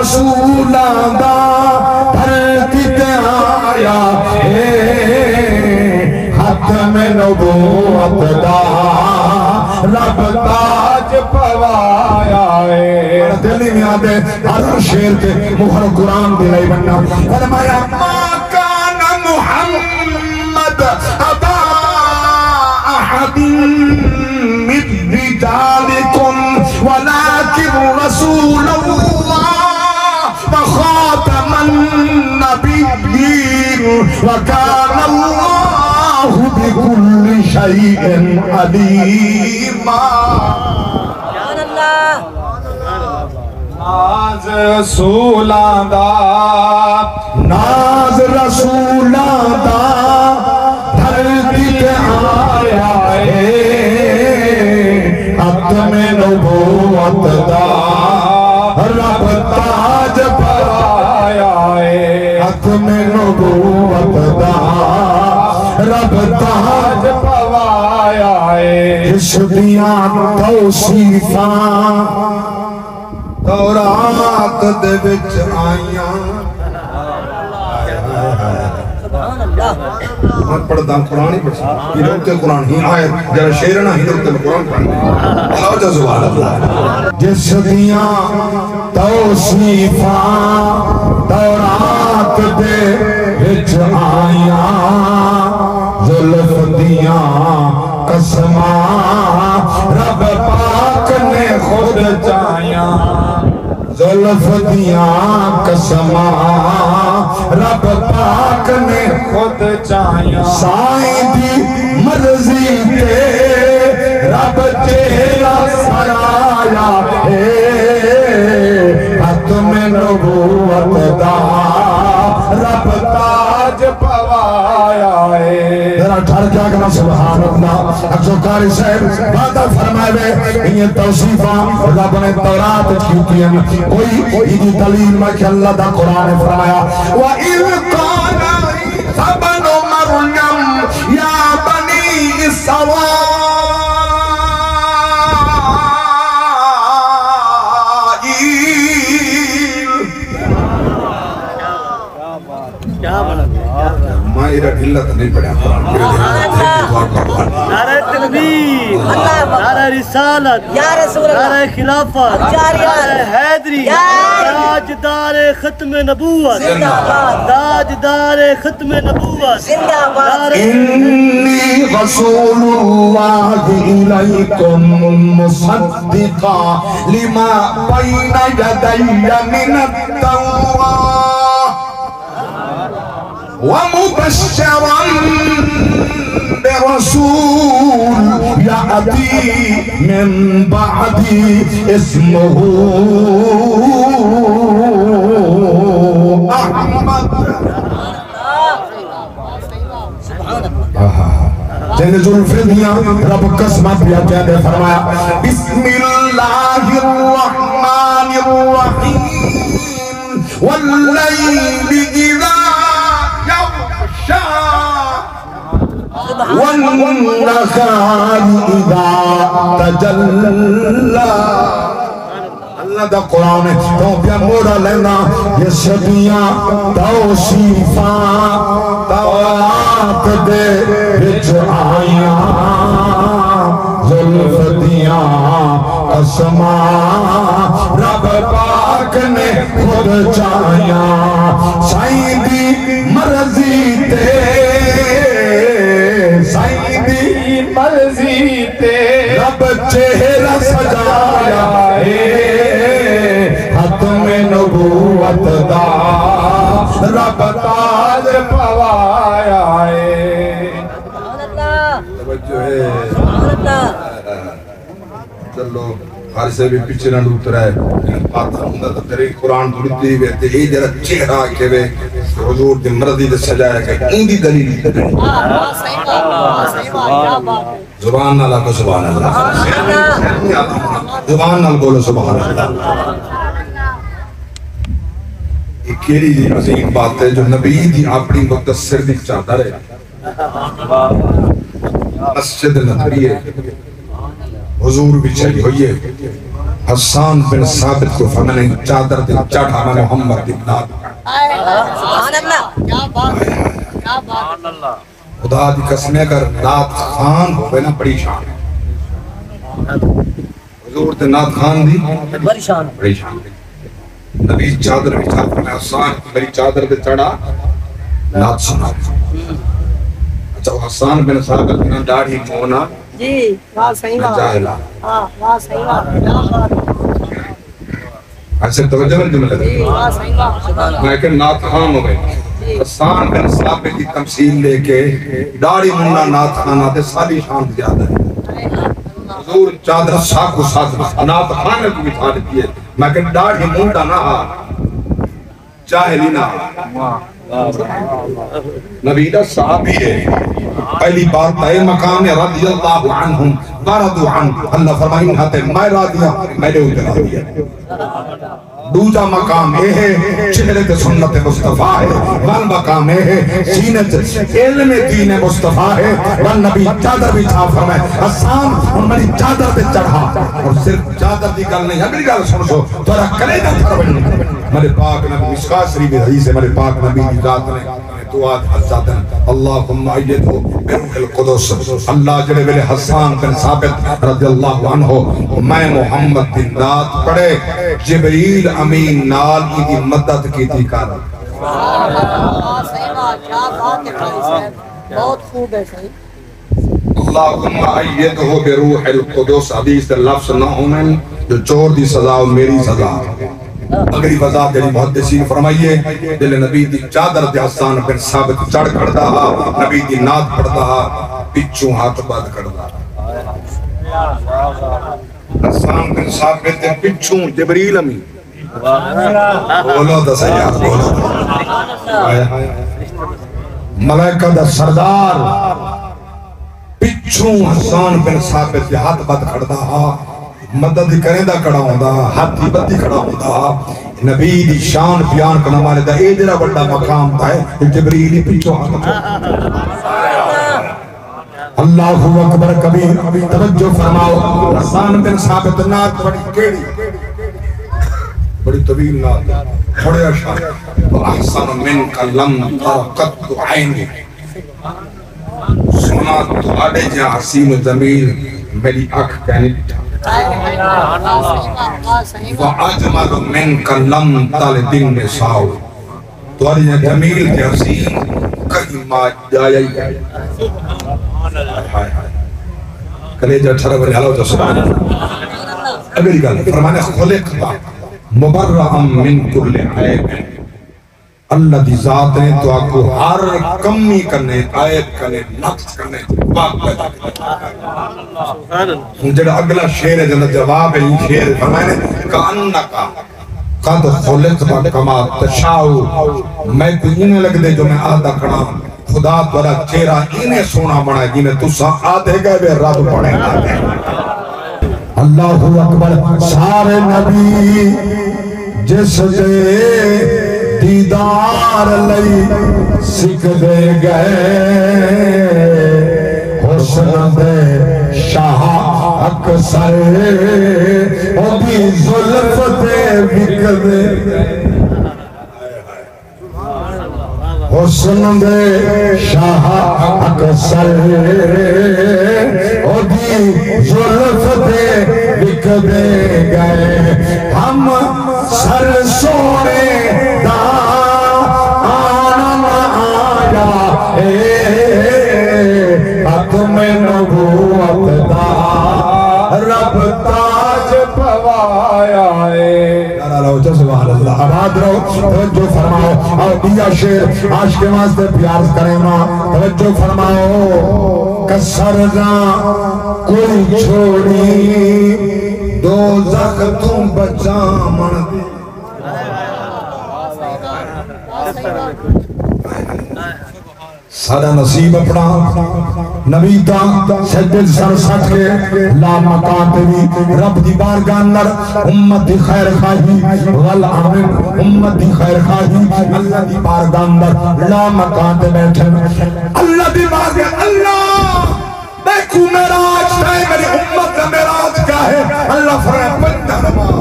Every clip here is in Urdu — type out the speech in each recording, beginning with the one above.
رسولاں دا دھرتی تے آیا ختم نبوت دا رب تاج پوایا دلی میں آدھے ہر شیر کے مہر قرآن دلائی بننا فرمایا ما کان محمد ابا احد من رجالکم ولكن رسول اللہ وخاتم النبیین وکان اللہ بكل شيء عليما ناز رسولاں دا دھرتی تے آیا ختم نبوت دا رب تاج پایا ختم نبوت دا رب تاج پوایا جس دیاں توصیفاں تورات دے وچ آئیاں میں پڑھتا قرآن ہی پڑھتا یہ نکتے قرآن ہی آئے جرہ شیرنا ہی نکتے قرآن پڑھتا اللہ جا سبحان اللہ جس دیاں توصیفاں تورات دے وچ آئیاں زلف دیاں قسماں رب پاک نے خود چاہیاں زلف دیاں قسماں رب پاک نے خود چاہیاں سائیں دی مرضی تے رب چہرہ سرایا ختم نبوت دا رب تاج پوایا ذرا ٹھہر کیا کہنا سبحان اللہ اکسو قاری صاحب وعدہ فرمائے یہ توصیفاں رب نے تورات کیوں کیا کوئی دی دلیل میں کہ اللہ دا قرآن نے فرمایا وَإِذْ قَالَ عِيسَى ابْنُ مَرْيَمَ يَا بَنِي إِسْرَائِيلَ مائرہ ڈھلت نہیں پڑھا نعرہ تکبیر، نعرہ رسالت، نعرہ خلافت، نعرہ حیدری، تاجدار ختم نبوت، تاجدار ختم نبوت، انی رسول اللہ الیکم مصدقا لما بین یدی من التوراۃ ومبشرا برسول یأتی من بعدی اسمہ احمد جن ذوالفردیاں رب قسمت بھی کہتے فرمایا بسم اللہ الرحمن الرحیم واللیل اذا والنخال اذا تجلى اللہ دا قرآن ہے تو پیا موڑا لینا یہ شدیاں توصیفاں تورات دے وچ آئیاں زلف دیاں قسماں رب پاک نے خود چاہیاں سائیں دی مرضی تے سائیں دی مرضی تے رب چہرہ سجایا ختم نبوت دا رب تاج پوایا توجہ ہے چلو ہر سے بھی پیچھے نہ لوٹ رہا ہے بات ہمیں تو تیرے قرآن دلتی ہوئے تے یہ جرہ چہرہ کے وے حضور دی مرضی دے سجایا کہ ان دی دلیل زبان اللہ کو سبحان اللہ زبان اللہ بولو سبحان اللہ ایک کیری دی عظیم بات ہے جو نبی دی اپنی مقتصر دی چاہتا رہے مسجد نبی ہے حضور بھی چلی ہوئی ہے حسان بن ثابت کو فرمانے چادر دے چڑھا میں محمد کی نات سبحان اللہ کیا بات خدا دی قسم اگر نات خان ہوئے نا بڑی شان ہے حضور تے نات خان دی بڑی شان نبی چادر بھی چڑھا میں حسان میری چادر دے چڑھا نات سنا اچھا حسان بن ثابت نے داڑھی مونا جی واہ صحیح بات جاہلا ہاں واہ صحیح بات کیا بات ایسے توجہ نہیں جملے جی واہ صحیح بات سبحان اللہ میں کہ نات خان ہو گئے حسان بن ثابت کی تمثیل لے کے داڑھی مونا نات خان آتے ساری شان زیادہ ہے حضور چادر ساکھ و ساتھ نات خان کو بھی تھا دیتی ہے میں کہ داڑھی مونا نہ چاہلی نہ نبی دا صحابی ہے پہلی بات ہے مقام رضی اللہ عنہم ورضوا عنہ اللہ فرمائیں ہاتے میں راضیاں میں نے اتنا دیا دوجا مقام ہے چہرے تے سنت مصطفیٰ ہے وال مقام ہے سینت علم دین مصطفیٰ ہے والنبی چادر بھی چھا فرمائے حسان ان میری چادر تے چڑھا اور صرف چادر دی گل نہیں اگلی گل سن سو تھوڑا کرے دا تھا بنی میرے پاک نبی مشکا شریف حدیث ہے میرے پاک نبی کی ذات نے دعا حضرتن اللہم ایدہو بروح القدس اللہ جڑے ویلے حسان بن ثابت رضی اللہ عنہ میں محمد بن نات پڑے جبریل امین نال کی مدد کی تھی کر صحیح بات کیا بات ہے بہت خوب ہے صحیح اللہم ایدہو بروح القدس حدیث لفظ نہ ہونے جو چور دی سزا و میری سزا اگلی وضاحت جڑی محدثین فرمائیے دل نبی دی چادر دے حسان بن ثابت چڑھ کھڑدا نبی دی نات پڑھدا پچھوں ہاتھ بات کردا حسان بن ثابت دے پچھوں جبریل امین بولو دا سیاد بولو ملائکہ دا سردار پچھوں حسان بن ثابت دے ہاتھ بات کردا مدد کریں دا کڑا ہوں دا ہاتھی بدی کڑا ہوں دا نبی دی شان بیان کرنا مارے دا اے جرا بڑا مقام دا ہے جبریلی پیچھو ہاتھ اللہ اکبر کبیر توجہ فرماؤ حسان بن ثابت نات بڑی کیڑی بڑی طویل نات بڑے اشار وَأَحْسَنُ مِنْكَ لَمْ تَرَقَتُ عَيْنِي سنا تھوڑے جہاں حسین و جمیل میری آنکھ کہنے دیتا وَأَجْمَلُ مِنْكَ لَمْ تَلِدِنْ نِسَاؤُ تھوڑی جہاں جمیل کے حسین کہیں ماں جایا ہی گئے کلیجہ ٹھرہ بری حلو جو سبحان اگلی گل فرمانے خلق با مبرعم من کل عیب اللہ دی ذات نے تو آپ کو ہر کمی کرنے عیب کرنے نقص کرنے باق پیدا کرنے جڑا اگلا شیر ہے جنہ جواب ہے یہ شیر فرمانے کانکا قد خلق با کما تشاؤ میں کوئی انہیں لگ دے جو میں آدھا کھڑا خدا تورا چہرہ انہیں سونا بنا جی میں تُسا آدھے گئے بے رب پڑھے گا اللہ اکبر سارے نبی جس دے دیدار لئی سکھ دے گئے حسن دے شاہ اکثر او بھی ظلف دے بک دے حسن دے شاہ اکثر او بھی ظلف دے بک دے گئے ہم سر سونے دا آنا آیا ختم نبوت دا رب تاج پوایا سبحان اللہ آباد رہو توجہ فرماؤ اور دیا شیر عاشق کے واسطے پیار کریں نا توجہ فرماؤ کسر نہ کوئی چھوڑی دوزخ تم بچا من سارا نصیب اپنا نبی تا سجد سر سٹ کے لا مکان تیوی رب دی بارگاہ اندر امت دی خیر خواہی والعمل امت دی خیر خواہی اللہ دی بارگاہ اندر لا مکان تے بیٹھے اللہ دی بارگاہ اللہ دیکھو میراج ہے میری امت کا میراج کا ہے اللہ فرمائے بندہ نماز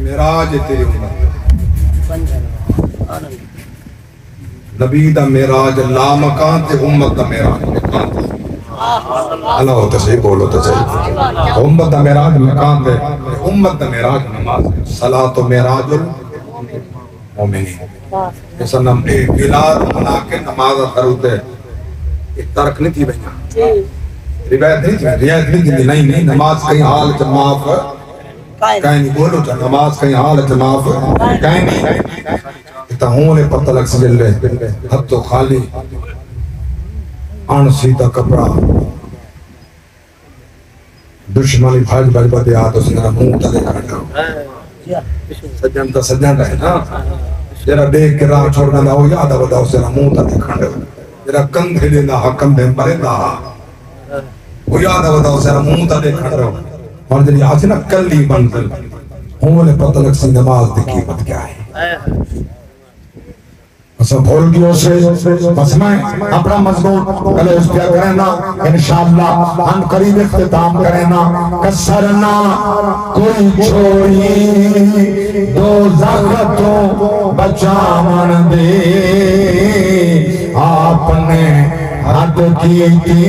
معراج تیری امت نبی دا معراج لا مکان تے امت دا معراج مکان تے اللہ ہوتا صحیح بولو تو صحیح امت دا معراج مکان تے امت دا معراج نماز صلاۃ و معراج المومنین ایسا نم ایک بلاد بنا کے نماز کروتے ایک ترک نہیں تھی بھئیاں روایت نہیں تھی نہیں نماز کہیں حال جماف کہیں نہیں بولو جا نماز کہیں حال جماف کہیں نہیں تا ہوں نے پتہ لگ سجل لے حد تو خالی آن سیدھا کپڑا دشمنی بھاج بھاج بدے آتا اس نے منہ تلے کھڑا سجن تا سجن رہے نا جرا دیکھ کے راہ چھوڑنا دا ہو یاد آتا اس نے منہ تلے کھڑا جرا کندھے لینا حکم دے مرے دا وہ یاد آتا اس نے منہ تلے کھڑا اور جنہی آج نا کلی منزل ہوں نے پتہ لگ سی نماز دی قیمت کیا ہے اسے بھول گیا سے بس میں اپنا مضمون کلے اس کیا کرنا انشاءاللہ ہم قریب اختتام کرنا کسرنا کوئی چھوڑی دو زختوں بچامن دے آپ نے حد کی تھی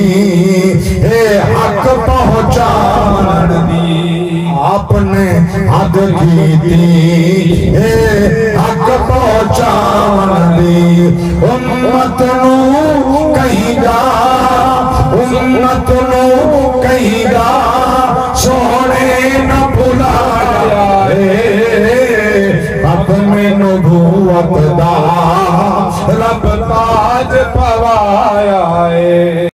اے حق پہنچان دی آپ نے حد کی تھی اے حق پہنچان دی امت نو کہیں گا امت نو کہیں گا سونے نہ بھلایا اب میں نبوت دا رب تاج پوایا ہے